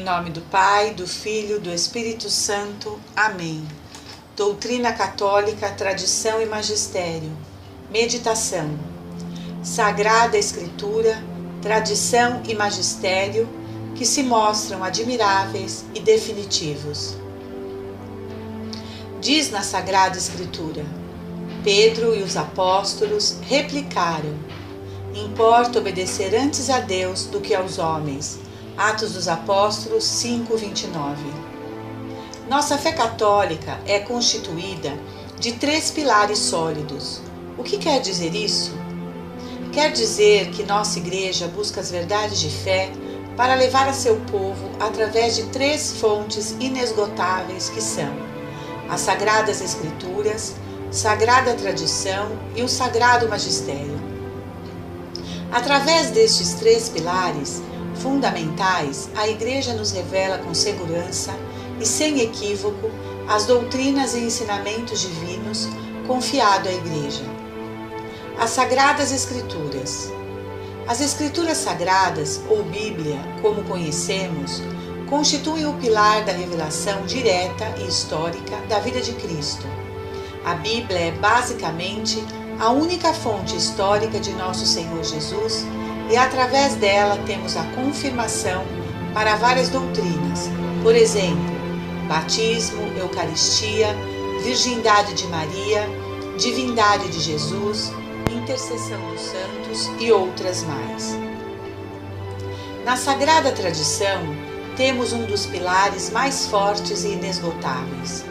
nome do Pai, do Filho, do Espírito Santo. Amém. Doutrina católica, tradição e magistério. Meditação. Sagrada Escritura, tradição e magistério que se mostram admiráveis e definitivos. Diz na Sagrada Escritura: Pedro e os apóstolos replicaram: importa obedecer antes a Deus do que aos homens. Atos dos Apóstolos 5:29. Nossa fé católica é constituída de 3 pilares sólidos. O que quer dizer isso? Quer dizer que nossa Igreja busca as verdades de fé para levar a seu povo através de 3 fontes inesgotáveis que são as Sagradas Escrituras, Sagrada Tradição e o Sagrado Magistério. Através destes 3 pilares fundamentais, a Igreja nos revela com segurança e sem equívoco as doutrinas e ensinamentos divinos confiado à Igreja. As Sagradas Escrituras. As Escrituras Sagradas, ou Bíblia, como conhecemos, constituem o pilar da revelação direta e histórica da vida de Cristo. A Bíblia é basicamente a única fonte histórica de nosso Senhor Jesus e através dela temos a confirmação para várias doutrinas, por exemplo, batismo, Eucaristia, virgindade de Maria, divindade de Jesus, intercessão dos santos e outras mais. Na Sagrada Tradição, temos um dos pilares mais fortes e inesgotáveis.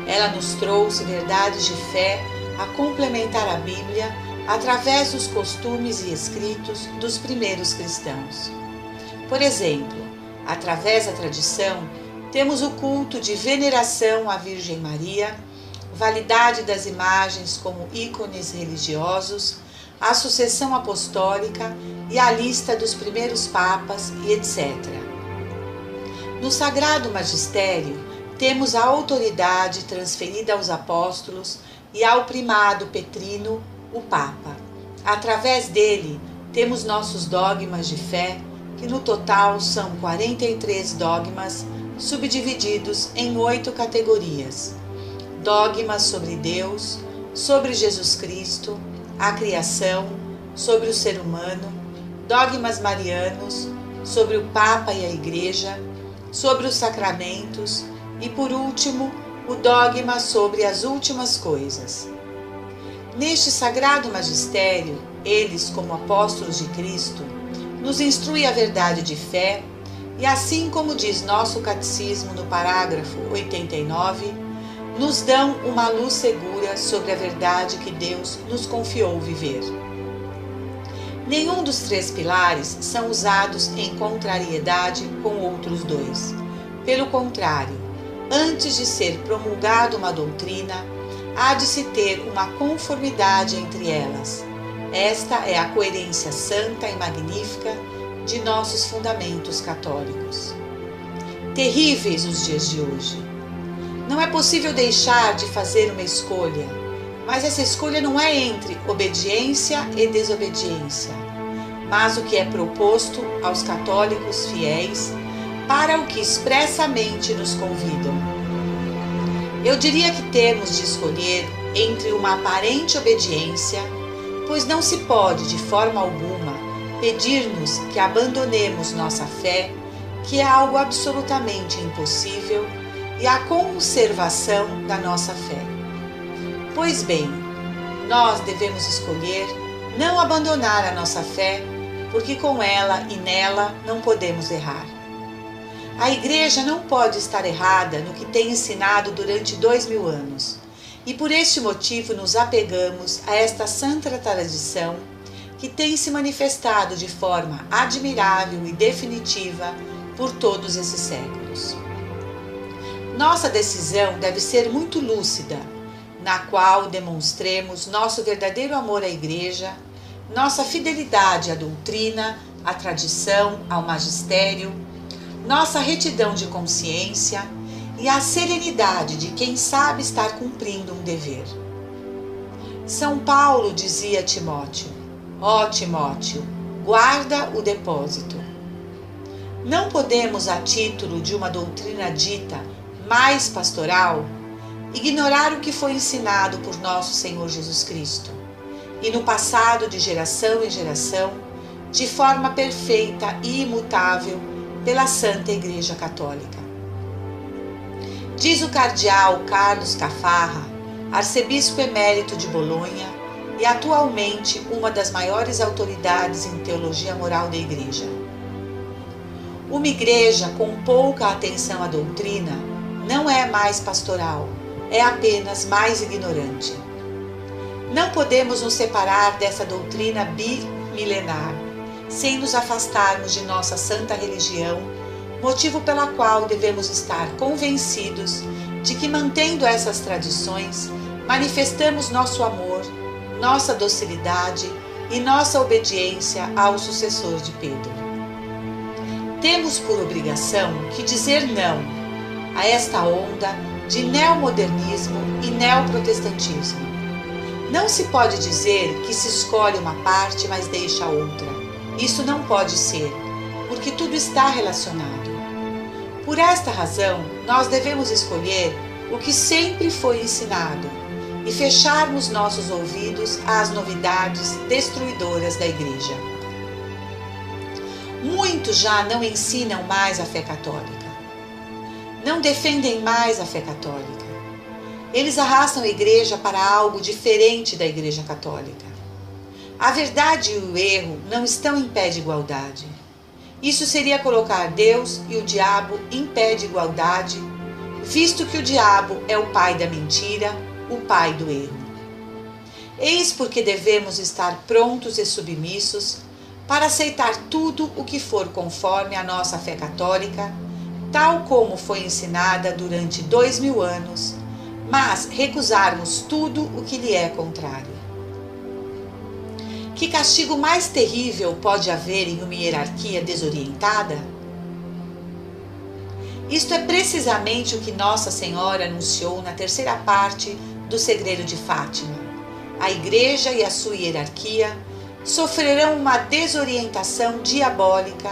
Ela nos trouxe verdades de fé a complementar a Bíblia através dos costumes e escritos dos primeiros cristãos. Por exemplo, através da tradição, temos o culto de veneração à Virgem Maria, validade das imagens como ícones religiosos, a sucessão apostólica e a lista dos primeiros papas e etc. No Sagrado Magistério, temos a autoridade transferida aos apóstolos e ao primado petrino, o Papa. Através dele, temos nossos dogmas de fé, que no total são 43 dogmas, subdivididos em 8 categorias. Dogmas sobre Deus, sobre Jesus Cristo, a criação, sobre o ser humano, dogmas marianos, sobre o Papa e a Igreja, sobre os sacramentos e, por último, o dogma sobre as últimas coisas. Neste Sagrado Magistério, eles, como apóstolos de Cristo, nos instruem a verdade de fé e, assim como diz nosso catecismo no parágrafo 89, nos dão uma luz segura sobre a verdade que Deus nos confiou viver. Nenhum dos 3 pilares são usados em contrariedade com outros 2. Pelo contrário, antes de ser promulgada uma doutrina, há de se ter uma conformidade entre elas. Esta é a coerência santa e magnífica de nossos fundamentos católicos. Terríveis os dias de hoje. Não é possível deixar de fazer uma escolha, mas essa escolha não é entre obediência e desobediência, mas o que é proposto aos católicos fiéis para o que expressamente nos convidam. Eu diria que temos de escolher entre uma aparente obediência, pois não se pode, de forma alguma, pedir-nos que abandonemos nossa fé, que é algo absolutamente impossível, e a conservação da nossa fé. Pois bem, nós devemos escolher não abandonar a nossa fé, porque com ela e nela não podemos errar. A Igreja não pode estar errada no que tem ensinado durante 2000 anos, e por este motivo nos apegamos a esta santa tradição que tem se manifestado de forma admirável e definitiva por todos esses séculos. Nossa decisão deve ser muito lúcida, na qual demonstremos nosso verdadeiro amor à Igreja, nossa fidelidade à doutrina, à tradição, ao magistério, nossa retidão de consciência e a serenidade de quem sabe estar cumprindo um dever. São Paulo dizia a Timóteo: ó Timóteo, guarda o depósito. Não podemos, a título de uma doutrina dita mais pastoral, ignorar o que foi ensinado por nosso Senhor Jesus Cristo, e no passado de geração em geração, de forma perfeita e imutável pela Santa Igreja Católica. Diz o cardeal Carlos Caffarra, arcebispo emérito de Bolonha e atualmente uma das maiores autoridades em teologia moral da Igreja: uma igreja com pouca atenção à doutrina não é mais pastoral, é apenas mais ignorante. Não podemos nos separar dessa doutrina bimilenar, sem nos afastarmos de nossa santa religião, motivo pela qual devemos estar convencidos de que, mantendo essas tradições, manifestamos nosso amor, nossa docilidade e nossa obediência ao sucessor de Pedro. Temos por obrigação que dizer não a esta onda de neomodernismo e neoprotestantismo. Não se pode dizer que se escolhe uma parte, mas deixa a outra. Isso não pode ser, porque tudo está relacionado. Por esta razão, nós devemos escolher o que sempre foi ensinado e fecharmos nossos ouvidos às novidades destruidoras da Igreja. Muitos já não ensinam mais a fé católica. Não defendem mais a fé católica. Eles arrastam a Igreja para algo diferente da Igreja Católica. A verdade e o erro não estão em pé de igualdade. Isso seria colocar Deus e o diabo em pé de igualdade, visto que o diabo é o pai da mentira, o pai do erro. Eis porque devemos estar prontos e submissos para aceitar tudo o que for conforme a nossa fé católica, tal como foi ensinada durante 2000 anos, mas recusarmos tudo o que lhe é contrário. Que castigo mais terrível pode haver em uma hierarquia desorientada? Isto é precisamente o que Nossa Senhora anunciou na terceira parte do Segredo de Fátima. A Igreja e a sua hierarquia sofrerão uma desorientação diabólica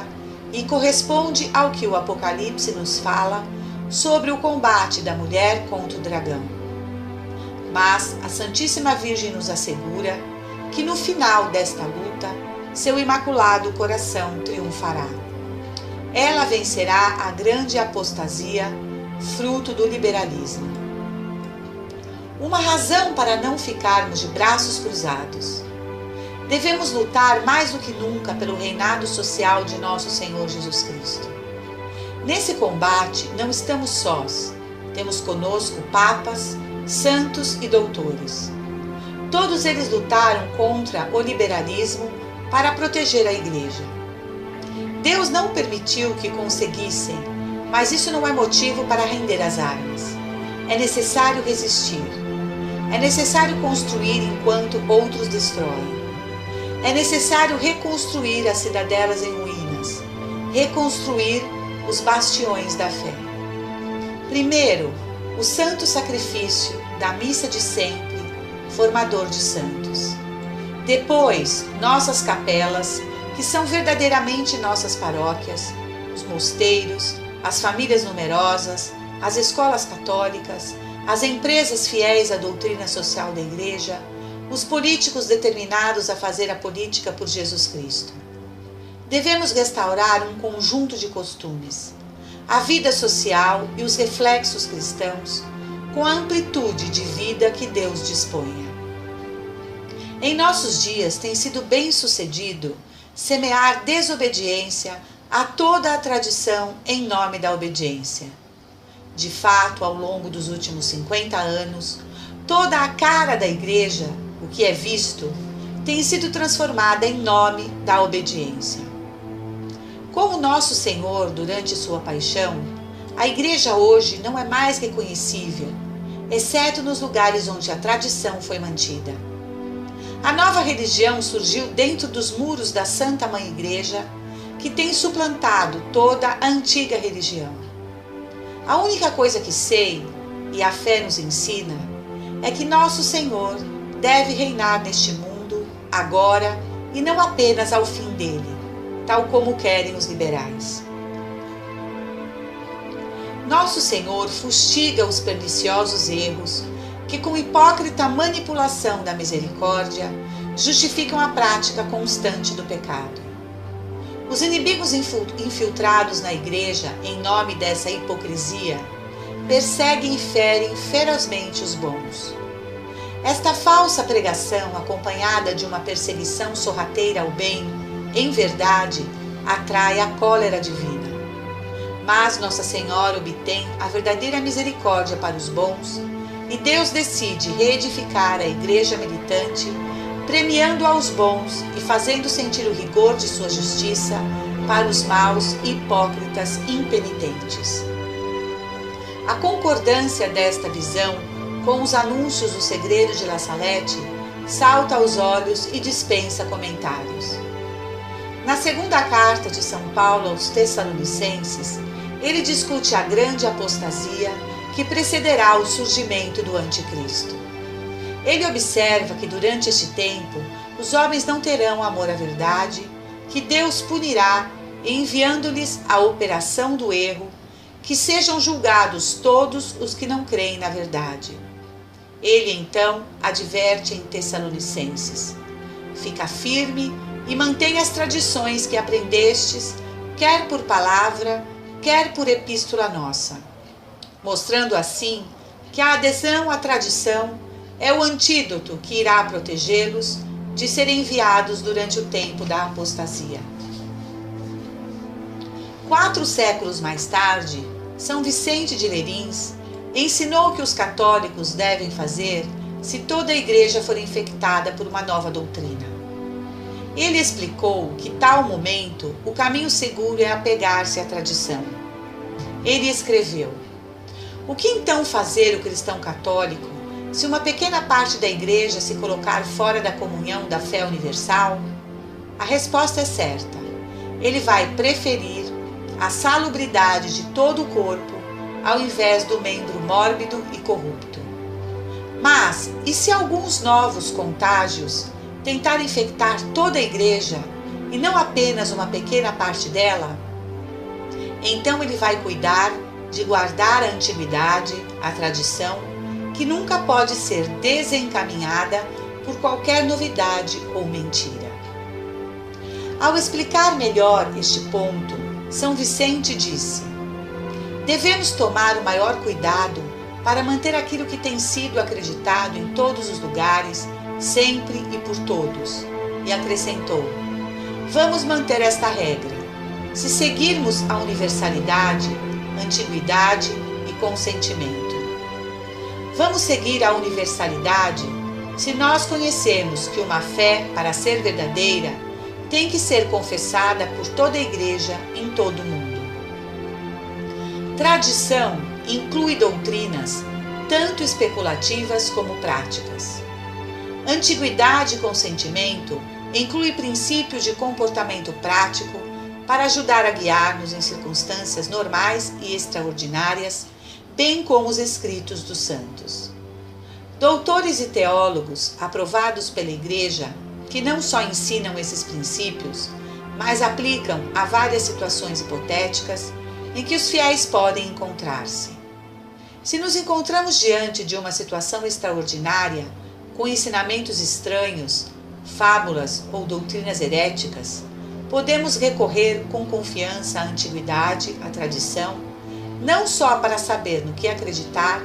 e corresponde ao que o Apocalipse nos fala sobre o combate da mulher contra o dragão. Mas a Santíssima Virgem nos assegura que no final desta luta, seu imaculado coração triunfará. Ela vencerá a grande apostasia, fruto do liberalismo. Uma razão para não ficarmos de braços cruzados. Devemos lutar mais do que nunca pelo reinado social de nosso Senhor Jesus Cristo. Nesse combate não estamos sós. Temos conosco papas, santos e doutores. Todos eles lutaram contra o liberalismo para proteger a Igreja. Deus não permitiu que conseguissem, mas isso não é motivo para render as armas. É necessário resistir. É necessário construir enquanto outros destroem. É necessário reconstruir as cidadelas em ruínas, reconstruir os bastiões da fé. Primeiro, o santo sacrifício da missa de sempre, formador de santos. Depois, nossas capelas, que são verdadeiramente nossas paróquias, os mosteiros, as famílias numerosas, as escolas católicas, as empresas fiéis à doutrina social da Igreja, os políticos determinados a fazer a política por Jesus Cristo. Devemos restaurar um conjunto de costumes, a vida social e os reflexos cristãos, com a amplitude de vida que Deus disponha. Em nossos dias tem sido bem sucedido semear desobediência a toda a tradição em nome da obediência. De fato, ao longo dos últimos 50 anos, toda a cara da Igreja, o que é visto, tem sido transformada em nome da obediência. Como nosso Senhor durante sua paixão, a Igreja hoje não é mais reconhecível, exceto nos lugares onde a tradição foi mantida. A nova religião surgiu dentro dos muros da Santa Mãe Igreja, que tem suplantado toda a antiga religião. A única coisa que sei, e a fé nos ensina, é que nosso Senhor deve reinar neste mundo, agora, e não apenas ao fim dele, tal como querem os liberais. Nosso Senhor fustiga os perniciosos erros que, com hipócrita manipulação da misericórdia, justificam a prática constante do pecado. Os inimigos infiltrados na igreja em nome dessa hipocrisia perseguem e ferem ferozmente os bons. Esta falsa pregação, acompanhada de uma perseguição sorrateira ao bem, em verdade, atrai a cólera divina. Mas Nossa Senhora obtém a verdadeira misericórdia para os bons e Deus decide reedificar a igreja militante, premiando aos bons e fazendo sentir o rigor de sua justiça para os maus e hipócritas impenitentes. A concordância desta visão com os anúncios do segredo de La Salette salta aos olhos e dispensa comentários. Na segunda carta de São Paulo aos Tessalonicenses, ele discute a grande apostasia que precederá o surgimento do Anticristo. Ele observa que durante este tempo os homens não terão amor à verdade, que Deus punirá enviando-lhes a operação do erro, que sejam julgados todos os que não creem na verdade. Ele então adverte em Tessalonicenses: fica firme e mantém as tradições que aprendestes, quer por palavra, quer por epístola nossa, mostrando assim que a adesão à tradição é o antídoto que irá protegê-los de serem enviados durante o tempo da apostasia. 4 séculos mais tarde, São Vicente de Lérins ensinou o que os católicos devem fazer se toda a igreja for infectada por uma nova doutrina. Ele explicou que, tal momento, o caminho seguro é apegar-se à tradição. Ele escreveu: o que então fazer o cristão católico se uma pequena parte da igreja se colocar fora da comunhão da fé universal? A resposta é certa. Ele vai preferir a salubridade de todo o corpo ao invés do membro mórbido e corrupto. Mas, e se alguns novos contágios tentarem infectar toda a igreja e não apenas uma pequena parte dela? Então ele vai cuidar de guardar a antiguidade, a tradição, que nunca pode ser desencaminhada por qualquer novidade ou mentira. Ao explicar melhor este ponto, São Vicente disse: devemos tomar o maior cuidado para manter aquilo que tem sido acreditado em todos os lugares, sempre e por todos. E acrescentou: vamos manter esta regra. Se seguirmos a universalidade, antiguidade e consentimento. Vamos seguir a universalidade se nós conhecemos que uma fé, para ser verdadeira, tem que ser confessada por toda a igreja em todo o mundo. Tradição inclui doutrinas tanto especulativas como práticas. Antiguidade e consentimento inclui princípios de comportamento prático para ajudar a guiar-nos em circunstâncias normais e extraordinárias, bem como os escritos dos santos. Doutores e teólogos aprovados pela Igreja, que não só ensinam esses princípios, mas aplicam a várias situações hipotéticas em que os fiéis podem encontrar-se. Se nos encontramos diante de uma situação extraordinária, com ensinamentos estranhos, fábulas ou doutrinas heréticas, podemos recorrer com confiança à antiguidade, à tradição, não só para saber no que acreditar,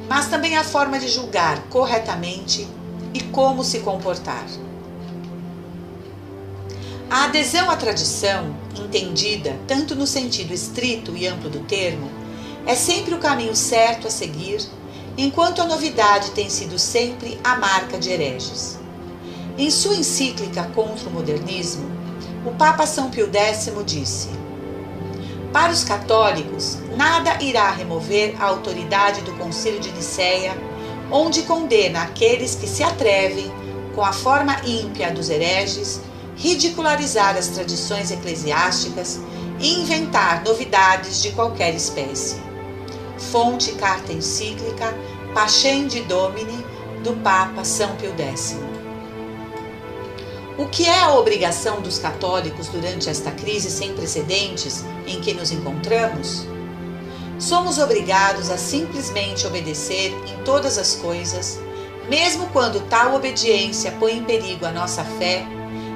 mas também a forma de julgar corretamente e como se comportar. A adesão à tradição, entendida tanto no sentido estrito e amplo do termo, é sempre o caminho certo a seguir, enquanto a novidade tem sido sempre a marca de hereges. Em sua encíclica contra o modernismo, o Papa São Pio X disse: para os católicos, nada irá remover a autoridade do Concílio de Nicéia, onde condena aqueles que se atrevem, com a forma ímpia dos hereges, ridicularizar as tradições eclesiásticas e inventar novidades de qualquer espécie. Fonte Carta Encíclica Pascendi Domini, do Papa São Pio X. O que é a obrigação dos católicos durante esta crise sem precedentes em que nos encontramos? Somos obrigados a simplesmente obedecer em todas as coisas, mesmo quando tal obediência põe em perigo a nossa fé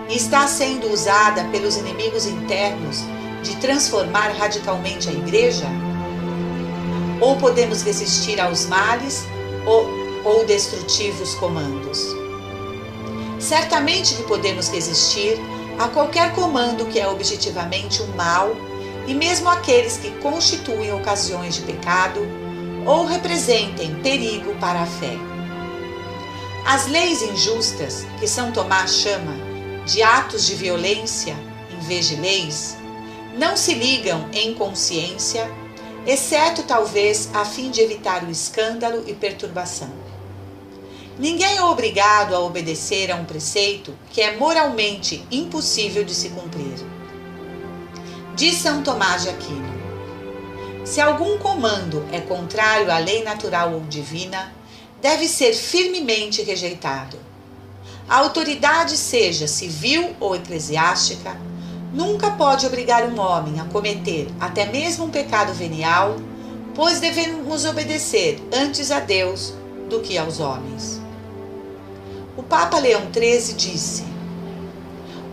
e está sendo usada pelos inimigos internos de transformar radicalmente a Igreja? Ou podemos resistir aos males ou destrutivos comandos? Certamente que podemos resistir a qualquer comando que é objetivamente um mal, e mesmo aqueles que constituem ocasiões de pecado ou representem perigo para a fé. As leis injustas, que São Tomás chama de atos de violência em vez de leis, não se ligam em consciência, exceto talvez a fim de evitar o escândalo e perturbação. Ninguém é obrigado a obedecer a um preceito que é moralmente impossível de se cumprir. Diz São Tomás de Aquino: se algum comando é contrário à lei natural ou divina, deve ser firmemente rejeitado. A autoridade, seja civil ou eclesiástica, nunca pode obrigar um homem a cometer até mesmo um pecado venial, pois devemos obedecer antes a Deus do que aos homens. O Papa Leão XIII disse: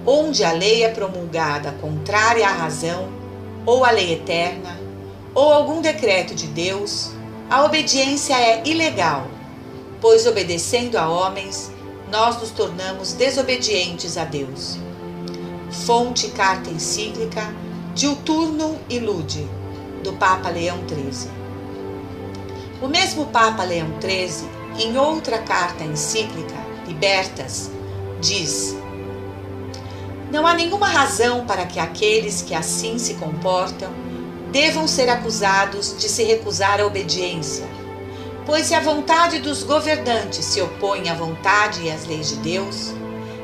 onde a lei é promulgada contrária à razão, ou à lei eterna, ou algum decreto de Deus, a obediência é ilegal, pois obedecendo a homens, nós nos tornamos desobedientes a Deus. Fonte Carta Encíclica Diuturnum Ilude, do Papa Leão XIII. O mesmo Papa Leão XIII, em outra carta encíclica, Libertas, diz: não há nenhuma razão para que aqueles que assim se comportam devam ser acusados de se recusar à obediência, pois se a vontade dos governantes se opõe à vontade e às leis de Deus,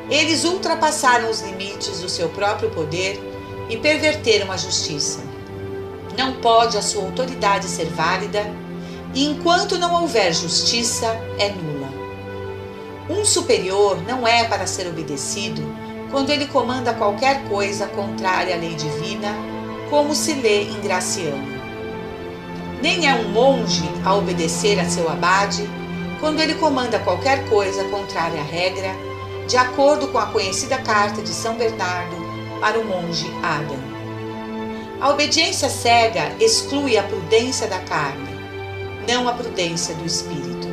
eles ultrapassaram os limites do seu próprio poder e perverteram a justiça. Não pode a sua autoridade ser válida, e enquanto não houver justiça, é nula. Um superior não é para ser obedecido quando ele comanda qualquer coisa contrária à lei divina, como se lê em Graciano. Nem é um monge a obedecer a seu abade quando ele comanda qualquer coisa contrária à regra, de acordo com a conhecida carta de São Bernardo para o monge Adam. A obediência cega exclui a prudência da carne, não a prudência do espírito.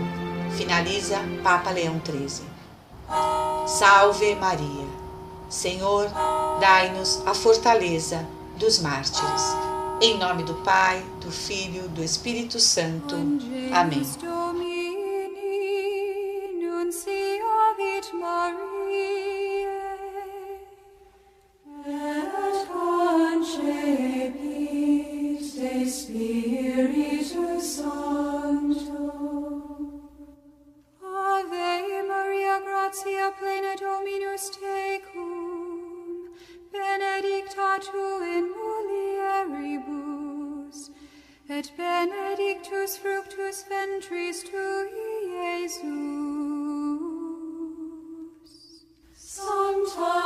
Finaliza Papa Leão XIII. Salve Maria! Senhor, dai-nos a fortaleza dos mártires. Em nome do Pai, do Filho, do Espírito Santo. Amém. Ave Maria, gratia plena Dominus tecum, benedicta tu in mulieribus, et benedictus fructus ventris tui, Iesus. Sancta